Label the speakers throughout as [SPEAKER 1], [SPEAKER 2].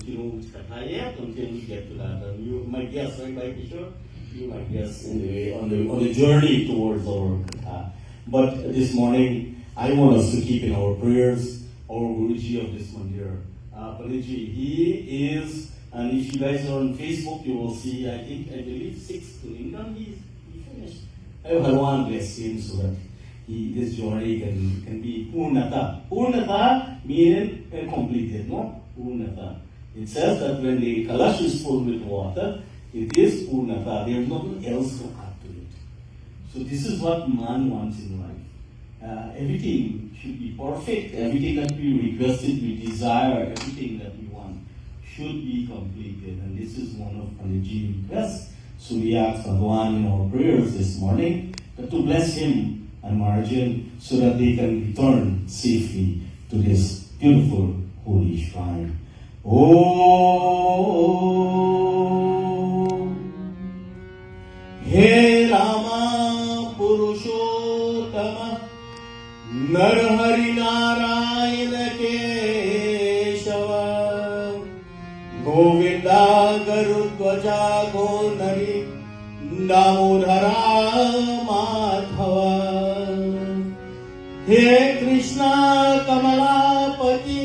[SPEAKER 1] continue with Katha yet until we get to that. And you might guess, right, by Kishore? You might guess in the way, on the journey towards our Katha. But this morning, I want us to keep in our prayers our Guruji of this mandir. Panditji, he is, and if you guys are on Facebook, you will see, I believe 6th Lingam, he finished. Bhajan bless him so that this journey can be Purnata. Purnata meaning completed, no? Purnata. It says that when the kalash is full with water, it is Purnata. There is nothing else to add to it. So this is what man wants in life. Everything should be perfect. Everything that we requested, we desire, everything that we want should be completed. And this is one of Panditji's requests. So we ask Bhajan in our prayers this morning to bless him and Marjan so that they can return safely to this beautiful holy shrine. Om He Rama Purushottama Narhari Narayana Keshava Govinda Garudvaja Gonari Damodhara Madhava He Krishna Kamalapati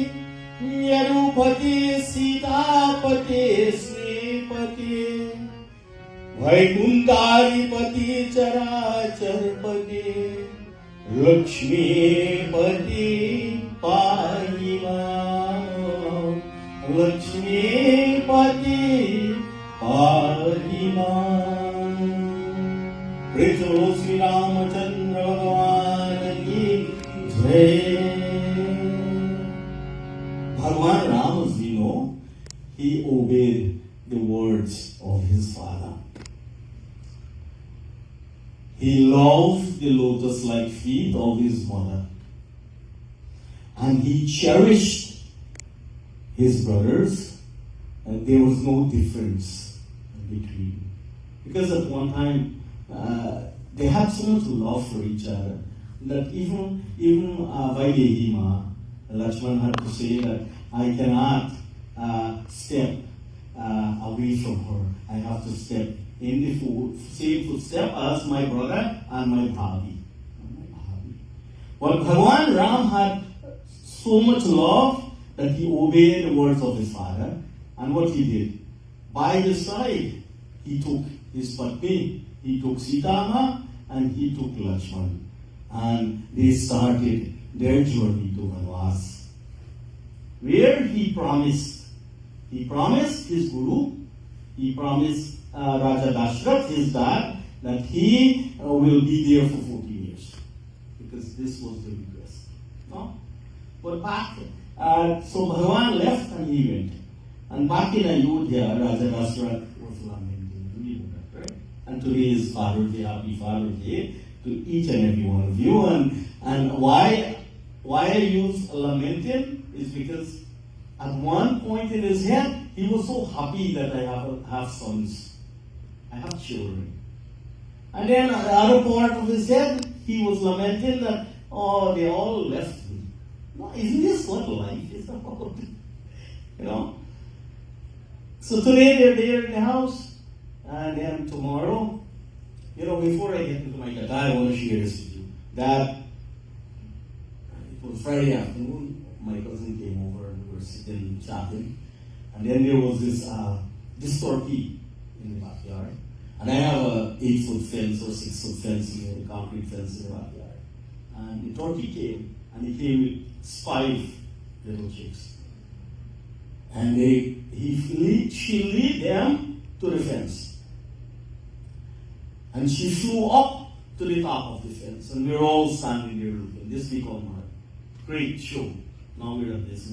[SPEAKER 1] Yarupati Sitapati Sripati Vaikuntaripati Characharpati Lachmi Pati Pahima Lachmi Pati Pahima Praise the Lord Sri Ramachandra Bhagavan ki Jai. Bhagwan Ram, as we know, he obeyed the words of his father. He loved the lotus-like feet of his mother. And he cherished his brothers, and there was no difference between. Because at one time, they had so much love for each other that even Vaidehima, Lachman had to say that I cannot step away from her. I have to step in the same footstep as my brother and my bhabi. But Bhagwan Ram had so much love that he obeyed the words of his father. And what he did? By his side, he took his Patni, he took Sitama, and he took Lachman. And they started their journey to Vanvas, where he promised his Guru, he promised Raja Dashrath, his dad, that he will be there for 14 years. Because this was the request. No? But back, so Bhagavan left and he went. And back in Ayodhya, Raja Dashrath was lamenting. You know that, right? And today is Father's Day, happy Father's Day to each and every one of you. And why I use lamenting is because at one point in his head, he was so happy that I have sons. I have children. And then at the other part of his head, he was lamenting that, oh, they all left me. No, isn't this what life is about? You know? So today they're there in the house, and then tomorrow, you know, before I get into my Katha, I want to share this with you. That it was Friday afternoon, my cousin came over and we were sitting chatting, and then there was this turkey in the backyard. And I have a 8-foot fence or 6-foot fence, a concrete fence in the backyard. And the turkey came, and he came with 5 little chicks. And she led them to the fence. And she flew up to the top of the fence. And we're all standing there looking. This became a great show. Now we're at this.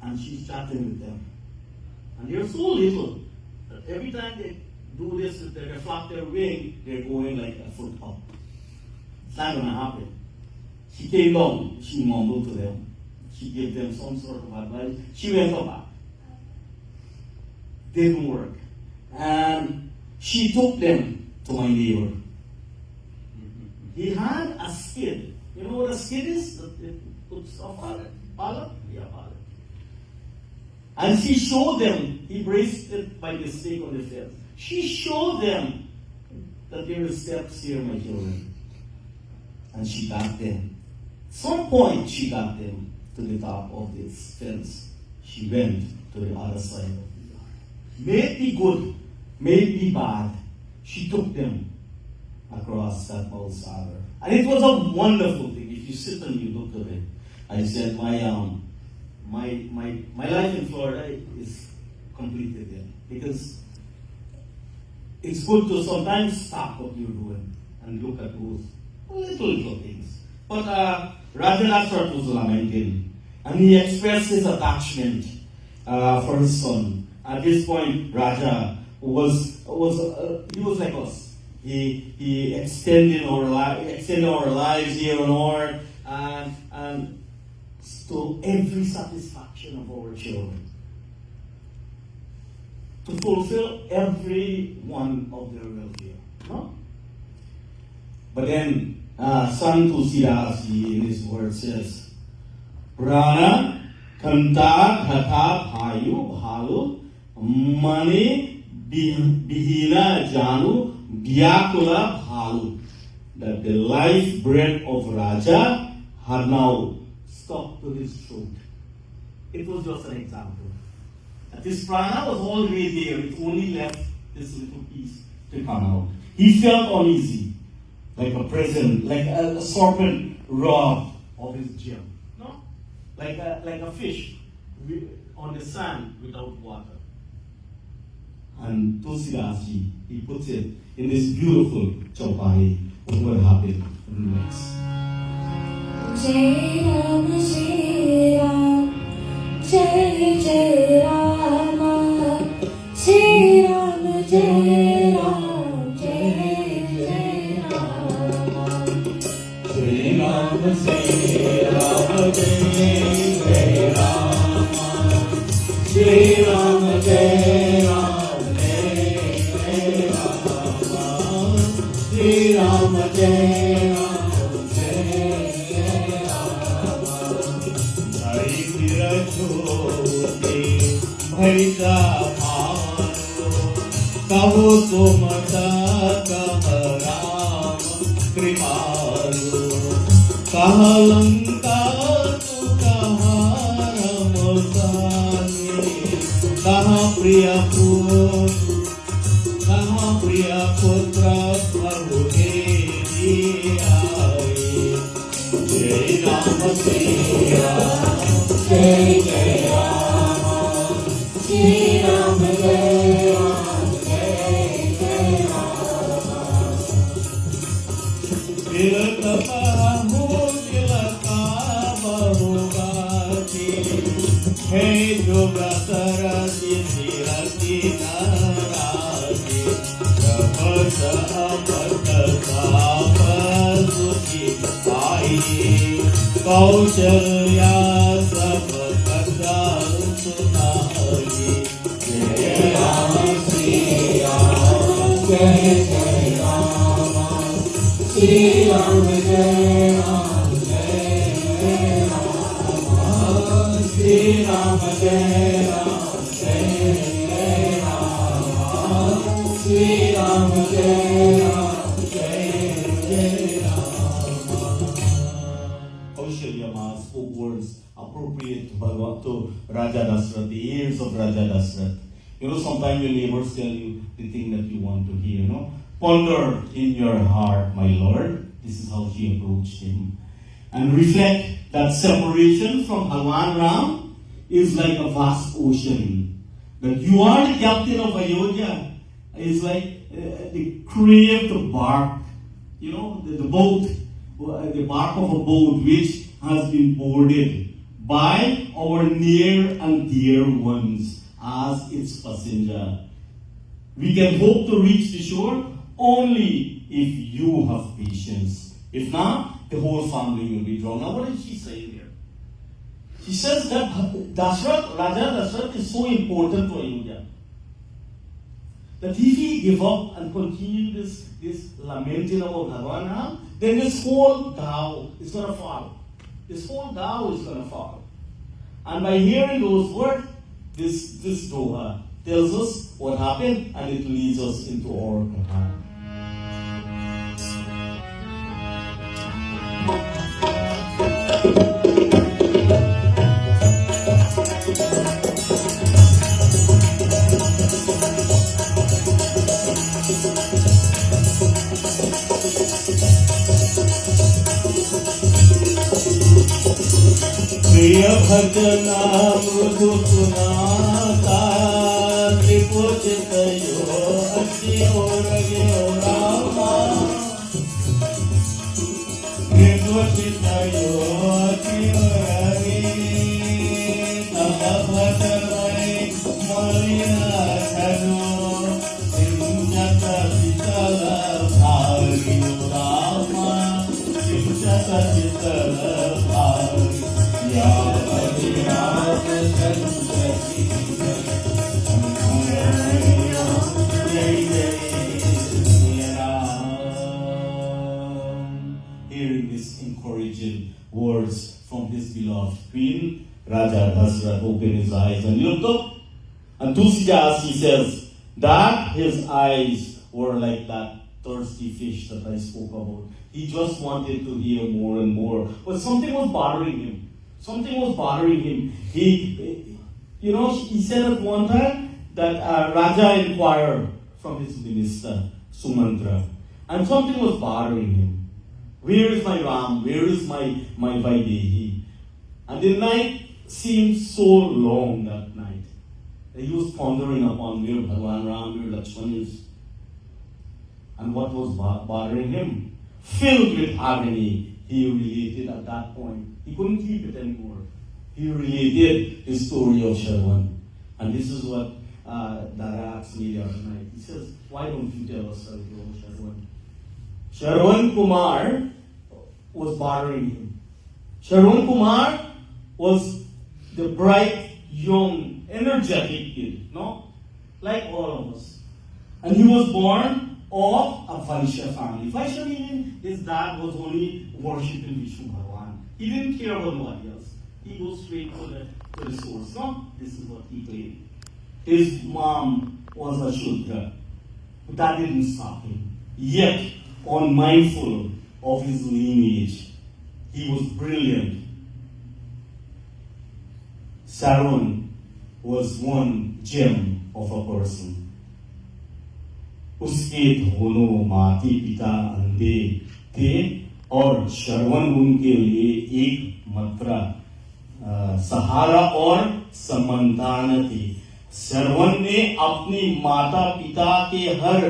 [SPEAKER 1] And she's chatting with them. And they're so little that every time they do this, they flap their wing, they're going like a foot up. It's not going to happen. She came down, she mumbled to them. She gave them some sort of advice. She went up. Didn't work. And she took them to my neighbor. He had a skid. You know what a skid is? It puts stuff on it. Palak? Yeah, palak. And she showed them, he braced it by mistake on the fence. She showed them that there are steps here, my children. And she got them. Some point she got them to the top of this fence. She went to the other side of the yard. May it be good, may it be bad, she took them across that Mount Sagar. And it was a wonderful thing. If you sit and you look at it, I said, my life in Florida is completed there. Because it's good to sometimes stop what you're doing and look at those little things. But Raja Dashrath was lamenting, and he expressed his attachment for his son. At this point, Raja was like us. He extended our lives here on earth, and stole every satisfaction of our children, to fulfill every one of their welfare. No? But then Sant Tulsidasi in his word says, Prana Kanta Katha Bhayu Bhalu Mani Bihina Janu Vyakula Bhalu, that the life breath of Raja had now stuck to his throat. It was just an example. That this prana was already there, it only left this little piece to come out. He felt uneasy, like a prison, like a serpent robbed of his gem. No? Like a fish on the sand without water. And Tulsidasi, he puts it in this beautiful chaupai of what happened next.
[SPEAKER 2] Jai Ram, Jai Ram, Jai Jai Rama, Jai Ram, Jai Ram, Jai Jai Rama, Jai Ram, Jai Ram, Jai Jai Rama, Jai Ram, Jai Ram, Jai Jai Rama, Jai Ram, Jai Ram. भैसा भानो कहो तुम कह राम कृपालु कह लंका तू कह रमसानी कह प्रिय पुत्र प्रभु देवी आए जय राम श्री राम जय जय Ram Jai Ram, Jai Ram, Jai Jai Ram. Tilaka Paramu Tilaka Bahugati Hey Jugatara Siddhirati Narati Tapasa Apata Sapa Suki Ai Kaushalya Sabakata Sunari Jai Ram, Shri Ram, Jai Jai Ram, Shri Ram, Jai Ram, Jai Jai Ram, Shri Ram, Jai Ram, Jai Jai Ram, Shri Ram, Jai Ram, Jai Jai Ram.
[SPEAKER 1] Kaushalya Ma spoke words appropriate to Raja Dashrath, the ears of Raja Dashrath. You know, sometimes your neighbors tell you the thing that you want to hear, you know. Ponder in your heart, my Lord. This is how she approached him. And reflect that separation from Bhagwan Ram is like a vast ocean. That you are the captain of Ayodhya. It's like the crave bark, you know, the boat, the bark of a boat which has been boarded by our near and dear ones as its passenger. We can hope to reach the shore only if you have patience. If not, the whole family will be drowned. Now, what did she say there? She says that Dashrath, Raja Dashrath is so important to Ayodhya that if he give up and continue this lamenting about Bhagwan Ram, then this whole Tao is going to fall. This whole Tao is going to fall. And by hearing those words, this Doha tells us what happened, and it leads us into our Katha. प्रिय भजना मृदु सुनाता त्रिपुचित यो अति और गे रामा त्रिपुचित यो अति और गे तब भजनाय मलिना धनो सिंचत शीतल भारी रामा सिंचत शीतल भारी Hearing these encouraging words from his beloved queen, Raja Dasrat opened his eyes and looked up. Enthusiastic, he says that his eyes were like that thirsty fish that I spoke about. He just wanted to hear more and more, but something was bothering him. Something was bothering him. He said at one time that Raja inquired from his minister, Sumantra, and something was bothering him. Where is my Ram? Where is my Vaidehi? And the night seemed so long that night. And he was pondering upon where Bhagwan Ram, where Lachmi is. And what was bothering him? Filled with agony, he related at that point. He couldn't keep it anymore. He related his story of Sharwan. And this is what Dada asked me the other night. He says, why don't you tell us about Sharwan? Sharwan Kumar was bothering him. Sharwan Kumar was the bright, young, energetic kid, no? Like all of us. And he was born of a Vaishya family. Vaishya meaning his dad was only worshipping Vishnu Bhagwan. He didn't care about nobody else. He goes straight to the source. No? This is what he claimed. His mom was a Shudra. But that didn't stop him. Yet, unmindful of his lineage, he was brilliant. Saron was one gem of a person. उसके दोनों माता पिता अंधे थे और श्रवण उनके लिए एक मात्र सहारा और समाधान थी. श्रवण ने अपनी माता पिता के हर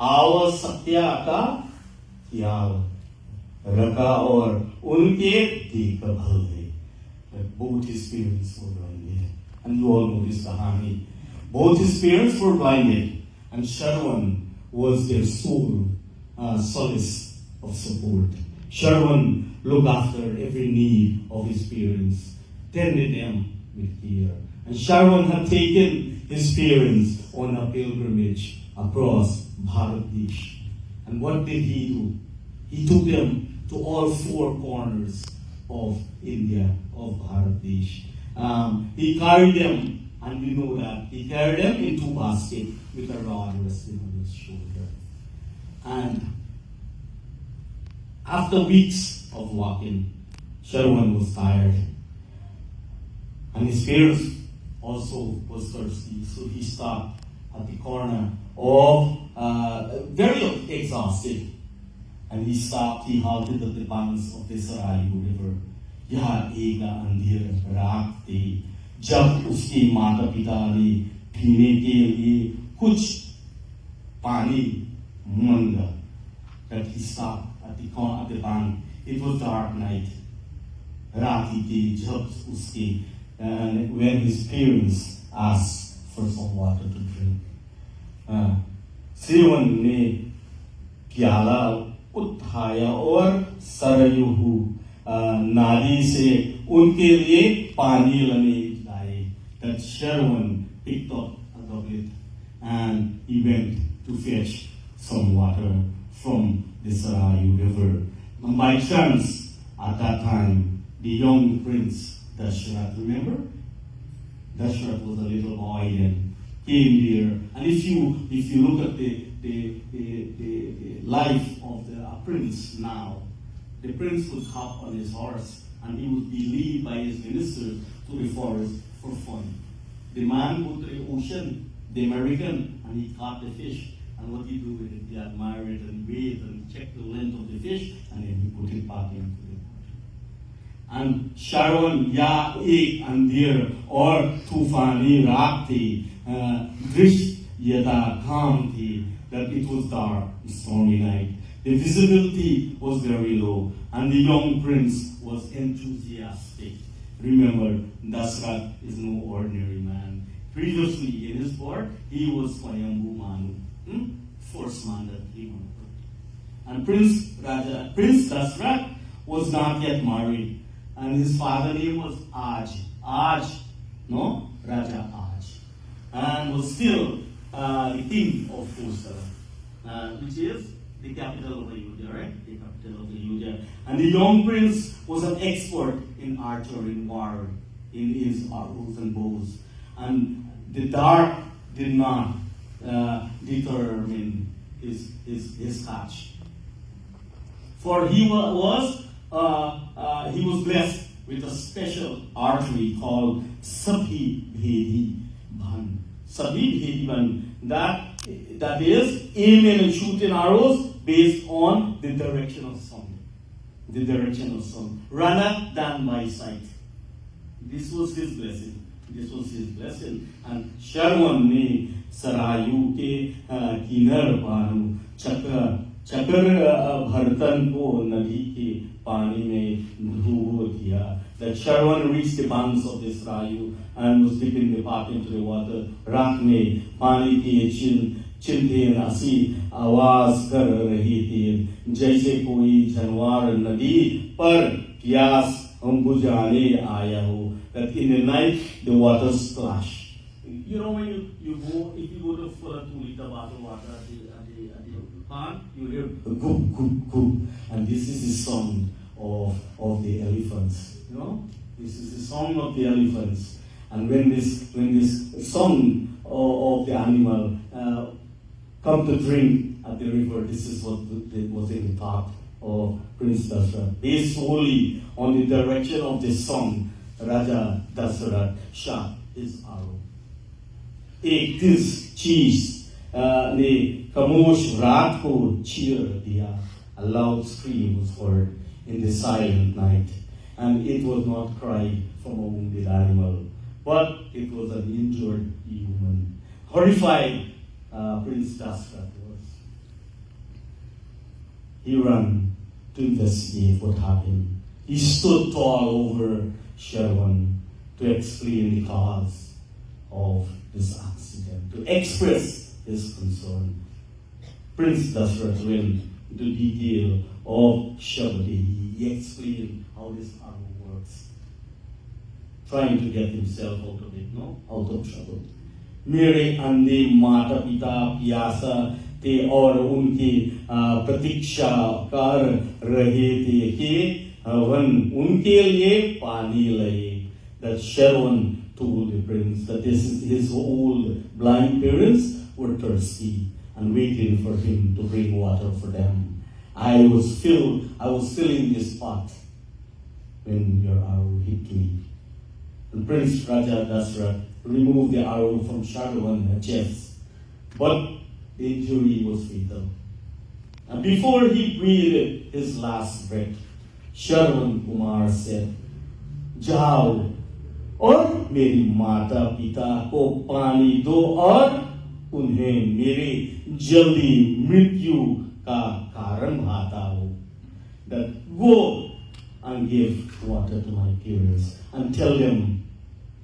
[SPEAKER 1] आवश्यकता का ख्याल रखा और उनके देखभाल की. Both his parents were blinded, and you all know this kahani. Both his parents were blinded, and Shravan was their sole solace of support. Shravan looked after every need of his parents, tended them with care. And Shravan had taken his parents on a pilgrimage across Bharat Desh. And what did he do? He took them to all four corners of India, of Bharat Desh. He carried them, and we know that, he carried them in two baskets with a rod resting on his shoulder. And after weeks of walking, Shravan was tired. And his parents also was thirsty, so he stopped at the corner of, very exhausted. And he stopped, he halted at the banks of the Sarayu River. यहाँ एक अंधेर रात थी जब उसके माता पिता ने पीने के लिए कुछ पानी मांगा. That he stopped at the corner of the bank. It was dark night. रात थी जब उसके when his parents asked for some water to drink. श्रीवन ने प्याला उठाया और सरयू नाली से उनके लिए पानी लाने लाए. That Shravan picked up a goblet and he went to fetch some water from the Sarayu River. And by chance, at that time, the young prince Dashrath, remember? Dashrath was a little boy and came there. And if you look at the life of the prince now, the prince would hop on his horse and he would be led by his minister to the forest for fun. The man would go to the ocean, the American, and he caught the fish. And what he do with it, he admire it and bathe and check the length of the fish, and then he put it back into the water. And Sharon, Ya, Ek, and Deer, or Tufani, Rakti, Drish, Yada, Kamti, that it was dark, stormy night. The visibility was very low, and the young prince was enthusiastic. Remember, Dasrat is no ordinary man. Previously in his court, he was Swayambhu Manu, first man that came on earth. And Prince Dasrat was not yet married, and his father's name was Raja Aj, and was still the king of Kosala, which is the capital of Ayodhya, right? The capital of Ayodhya. And the young prince was an expert in archery, in war, in his arrows and bows. And the dark did not determine his catch. For he was blessed with a special archery called Sabhi Bhedi Bhan. Sabhi Bhedi Bhan. That is aiming and shooting arrows based on the direction of sun. The direction of sun. Rather than by sight. This was his blessing. This was his blessing. And Sharwan ne Sarayu ke Kinar Banu Chakra Bharatan ko Nadi ke Pani mein Dhuvo diya. That Sharwan reached the banks of this Rayu and was dipping the path into the water. Rak ne Pani ki चिल्थे नासी आवाज कर रही थी जैसे कोई जानवर नदी पर प्यास हम बुझाने आया हो. That in the night the water splash. You know when you go, if you go to fill a 2 liter bottle of water at the pond, you hear goop goop goop, and this is the sound of the elephants. You know, this is the song of the elephants. And when this song of the animal come to drink at the river, this is what was in the thought of Prince Dasharatha. Based solely on the direction of the song, Raja Dasharatha shot his arrow. एक this चीज ने खामोश रात को चीर दिया. A loud scream was heard in the silent night, and it was not cry from a wounded animal, but it was an injured human. Horrified, Prince Dasharatha was. He ran to investigate what happened. He stood tall over Sharwan to explain the cause of this accident, to express his concern. Prince Dasharatha went into detail of Shabadi. He explained how this arrow works, trying to get himself out of it, out of trouble. मेरे अंधे माता पिता प्यासा थे और उनकी प्रतीक्षा कर रहे थे कि उनके लिए पानी लाए. That Sharwan told the prince that his old blind parents were thirsty and waiting for him to bring water for them. I was filling this pot when your arrow hit me. And Prince Raja Dasharatha removed the arrow from Sharwan's chest, but the injury was fatal. And before he breathed his last breath, Sharwan Kumar said, "Jao और मेरी माता पिता को पानी दो और उन्हें मेरे जल्दी मृत्यु का कारण बताओ." That go and give water to my parents and tell them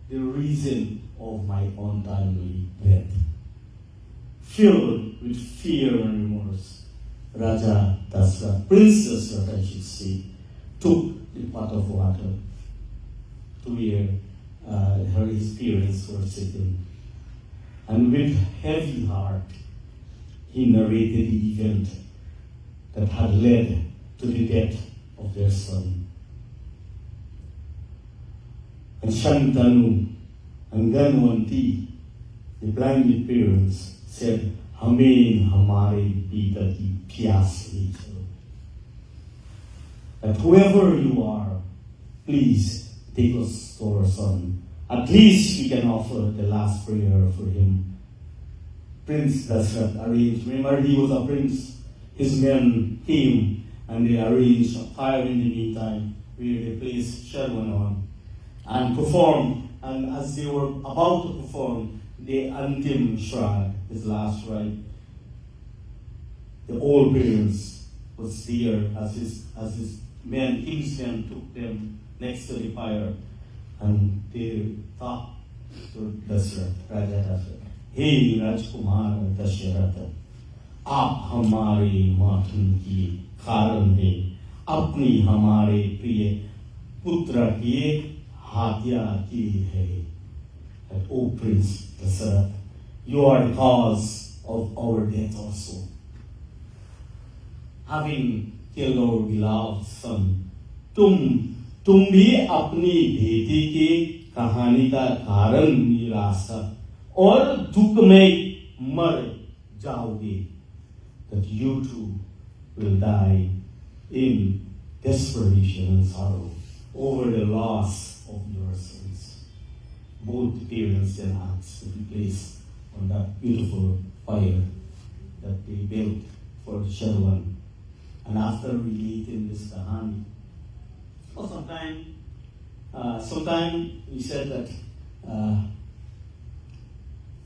[SPEAKER 1] the reason of my untimely death. Filled with fear and remorse, Raja Dasharatha, Prince Dasharatha, I should say, took the pot of water to where his parents were sitting. And with heavy heart, he narrated the event that had led to the death of their son. And Shantanu And then one day, the blinded parents said, "Hame hamare pita ki pyas le chalo." That whoever you are, please take us to our son. At least we can offer the last prayer for him. Prince Dasrat arranged. Remember, he was a prince. His men came and they arranged a fire in the meantime where they placed Sherwan on and performed. And as they were about to perform the Antim Shrad, his last rite, the old parents was there as his men, king's men, took them next to the fire, and they talked to Dasrat, Raja Dasrat. "Hey Rajkumar Dasharatha, आप हमारे माथुन की कारण है, अपनी हमारे प्रिय पुत्र की हत्या की है." That, "O Prince Prasad, you are the cause of our death also. Having killed our beloved son, तुम भी अपनी बेटी की कहानी का कारण निराशा और दुख में मर जाओगे." That you too will die in desperation and sorrow over the loss of your sons. Both parents then asked to be placed on that beautiful fire that they built for Sherwan. And after relating this kahani, for some time he said that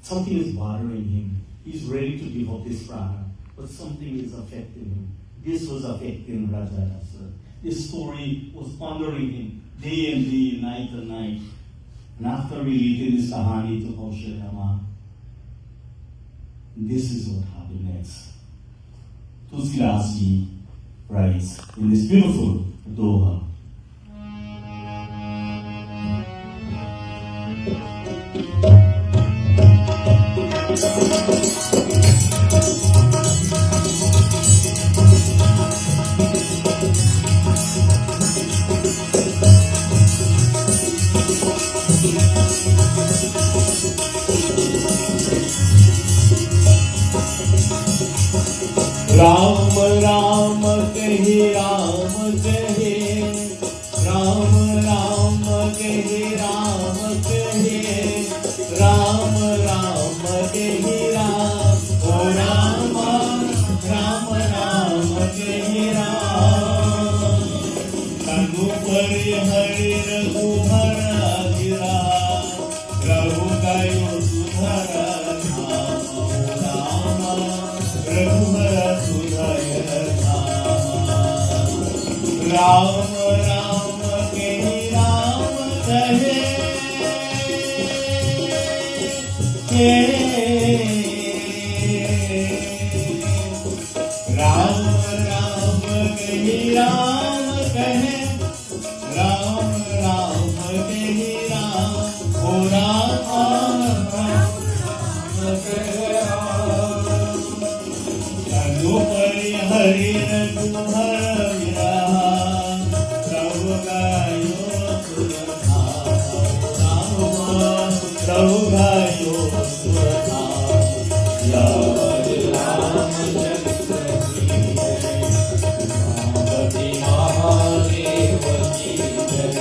[SPEAKER 1] something is bothering him. He's ready to give up this prana, but something is affecting him. This was affecting Raja Dasrat. This story was pondering him day and day, night and night. And after relating this kahani to Kaushal Rama, this is what happened next. Tulsidas ji writes in this beautiful doha.
[SPEAKER 2] Ram Ram कहे राम कहे, राम राम कहे राम कहे, राम राम कहे राम, ओ राम राम राम कहे राम। रघुपति हरि रघुबर गिरा, रघु गयो सुधर धाम, ओ राम रघुबर सुधर धाम। राम राम कहे राम कहे, राम राम कहे राम कहे, राम राम कहे राम, ओ राम राम कहे राम। रघुपति हरि रघुबर गिरा, रघु गयो सुर धाम, रघु गयो सुर धाम। जय रामचंद्र की जय, रामपति महादेव की जय,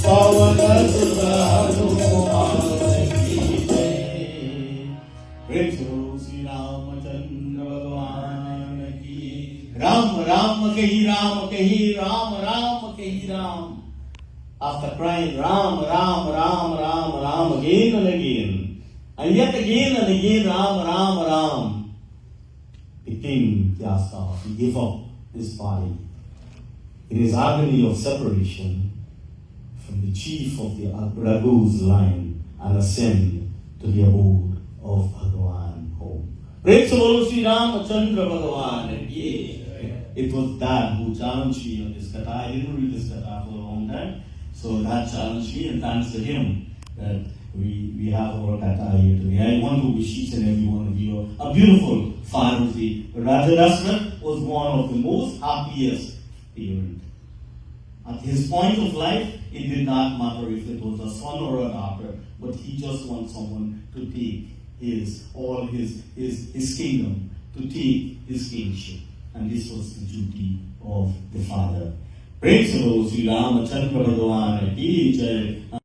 [SPEAKER 2] पवन सुत हनुमान की जय।
[SPEAKER 1] Praise Guru Sri Ramachandra Bhagwan ki. Ram Ram Kahi Ram Kahi Ram Ram Kahi Ram. After crying Ram Ram Ram Ram Ram again and again, and yet again and again Ram Ram Ram, the king cast off. He gave up his body in his agony of separation from the chief of the Raghu's line and ascend to the abode of Bhagavan home. Praise the Lord Sri Ramachandra Bhagavan ki. It was Dad who challenged me on this Katha. I didn't read this Katha for a long time, so Dad challenged me, and thanks to him that we have our Katha here today. I want to wish each and every one of you a beautiful Pharusi. Raja Dasrat was one of the most happiest parents. At his point of life, it did not matter if it was a son or a daughter, but but he just wants someone to take his kingdom, to take his kingship. And this was the duty of the father. Praise the Lord, Sri Ramachandra Bhagavan ki jai.